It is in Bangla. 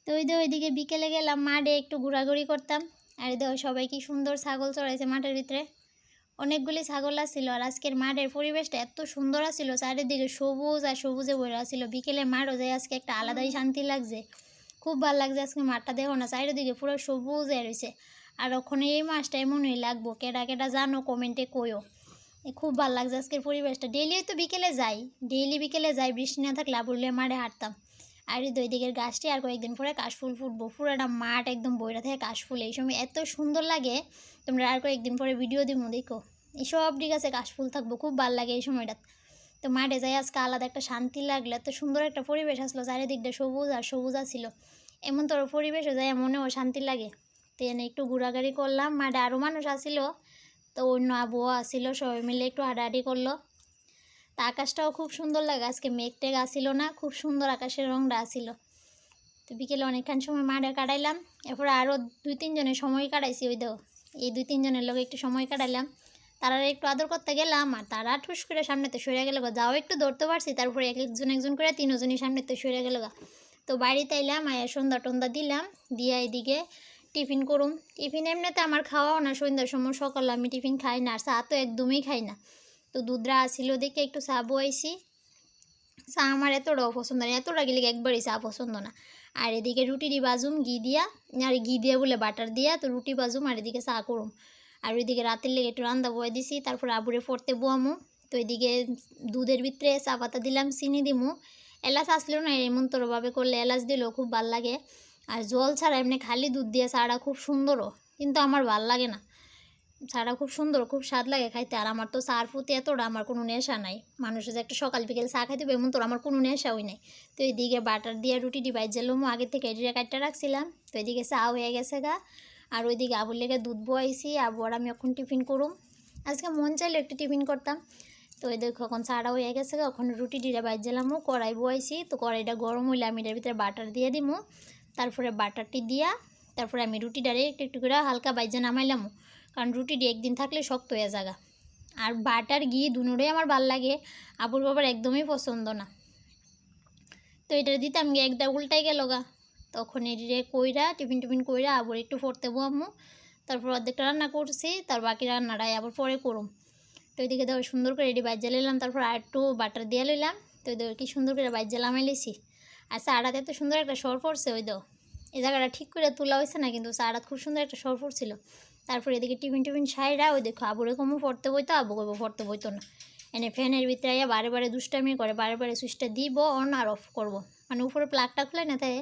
তো ওইদিকে বিকেলে গেলাম মাঠে একটু ঘোরাঘুরি করতাম। আর দেখো সবাই কি সুন্দর ছাগল চড়াইছে মাঠের ভিতরে, অনেকগুলি ছাগল আসছিল। আর আজকের মাঠের পরিবেশটা এত সুন্দর আসছিল, চারিদিকে সবুজ আর সবুজে ভরে আসছিল। বিকেলে মাঠও যায় আজকে একটা আলাদাই শান্তি লাগছে, খুব ভালো লাগছে আজকে মাঠটা। দেখো না চারিদিকে পুরো সবুজ হয়ে রয়েছে। আর ওখানে এই মাছটা এমনই লাগবো, কেডা কেডা জানো কমেন্টে কইও। খুব ভালো লাগছে আজকের পরিবেশটা। ডেইলি তো বিকেলে যাই, বিকেলে যাই, বৃষ্টি না থাকলে আবুলে মাঠে হাঁটতাম। আর এই দুই দিকের গাছটি আর কয়েকদিন পরে কাশফুল ফুটবো, পুরোটা মাঠ একদম বইরা থেকে কাশফুল। এই সময় এত সুন্দর লাগে, তোমরা আর কয়েকদিন পরে ভিডিও দিব দেখো। এই সবটি গাছে কাশফুল থাকবো, খুব ভালো লাগে এই সময়টা। তো মাঠে যাই আজকে আলাদা একটা শান্তি লাগলো, এত সুন্দর একটা পরিবেশ আসলো, চারিদিকটা সবুজ আর সবুজ আসছিল। এমন তোর পরিবেশে যাই মনেও শান্তি লাগে। তো এনে একটু ঘোরাঘুরি করলাম, মাঠে আরও মানুষ আসিল, তো অন্য আবহাওয়া আসিল, সবাই মিলে একটু হাঁটাহাঁটি করলো। তা আকাশটাও খুব সুন্দর লাগে, আজকে মেঘ টেঘ আসিল না, খুব সুন্দর আকাশের রংটা আসিল। তো বিকেলে অনেকক্ষণ সময় মাঠে কাটাইলাম। এরপরে আরও 2-3 জনের সময় কাটাইছি, ওই দেখো এই 2-3 জনের লোক একটু সময় কাটাইলাম। তারা একটু আদর করতে গেলাম, আর তারা ঠুস করে সামনেতে সরে গেল গা, যাও একটু ধরতে পারছি। তারপরে একজন করে 3জনই সামনেতে সরে গেল গা। তো বাড়িতে এলাম, আয়া সন্ধ্যা টন্দা দিলাম, দিয়ে এইদিকে টিফিন করুম। টিফিন এমনিতে আমার খাওয়াও না, সন্ধ্যার সময় সকালে আমি টিফিন খাই না, আর চা তো একদমই খাই না। তো দুধরা আসিল দেখে একটু চা বয়াইছি। চা আমার এতটাও পছন্দ না, এতটা গেলে একবারই চা পছন্দ না। আর এদিকে রুটি বাজুম ঘি দিয়া, আর ঘি দিয়ে বলে বাটার দিয়া, তো রুটি বাজুম আর এদিকে চা করুম। আর ওইদিকে রাতের লেগে একটু রান্না বয়ে দিছি, তারপর আবুরে পড়তে বোয়ামু। তো এদিকে দুধের ভিতরে চা পাতা দিলাম, চিনি দিমু। এলাচ আসলেও না, এমন তোরভাবে করলে এলাচ দিলেও খুব ভাল লাগে। আর জল ছাড়া এমনি খালি দুধ দিয়ে চাটা খুব সুন্দরও, কিন্তু আমার ভাল লাগে না। চাটা খুব সুন্দর, খুব স্বাদ লাগে খাইতে। আর আমার তো চার প্রতি এতটা আমার কোনো নেশা নাই, মানুষের যে একটা সকাল বিকেল চা খাইতে এমন তোর আমার কোনো নেশাই নাই। তো এদিকে বাটার দিয়ে রুটি বাইজেলামও, আগে থেকে এডিরে কাটটা রাখছিলাম। তো এদিকে চা হয়ে গেছে গা। আর ওইদিকে আবুর লেগে দুধ বয়াইছি, আবু আর আমি এখন টিফিন করুম। আজকে মন চাইলে একটু টিফিন করতাম। তো ওই দেখো এখন চাটা হয়ে গেছে গা, ওখানে রুটি বাইজেলামও, কড়াই বয়াইছি। তো কড়াইটা গরম হইলে আমি এটার ভিতরে বাটার দিয়ে দিমু। তারপরে বাটারটি দিয়া তারপরে আমি রুটিটারে একটু একটু করে হালকা বাইজে নামাইলামও, কারণ রুটিটি একদিন থাকলে শক্ত হয়ে জায়গা। আর বাটার ঘি দুটোই আমার ভাল লাগে, আবুর বাবার একদমই পছন্দ না। তো এটা দিতাম গিয়ে একটা উল্টাই গেল গা। তখন এটিরে কইরা টিফিন কইরা আবার একটু পড়তে আম্মু। তারপর অর্ধেকটা রান্না করছি, তার বাকি রান্নাটাই আবার পরে করুম। তো এদিকে দেখো সুন্দর করে এটি বাইজা লইলাম, তারপর আর একটু বাটার দিয়ে লইলাম। তো দেখো কি সুন্দর করে বাইজা লামাই লিছি। আর চাটাতে এত সুন্দর একটা সর পড়ছে, ওই দেখো এই জায়গাটা ঠিক করে তোলা হয়েছে না, কিন্তু চাটা খুব সুন্দর একটা সর পড়ছিল। তারপর এদিকে টিফিন সাইরা ওই দেখো আবুরে কমও পড়তে বইতো, আবু কইব পড়তে বইতো না। এনে ফ্যানের ভিতরে আইয়া বারে দুষ্টামি করে, বারে সুইচটা দিব অন আর অফ করব, মানে উপরে প্লাগটা খুলে না তাই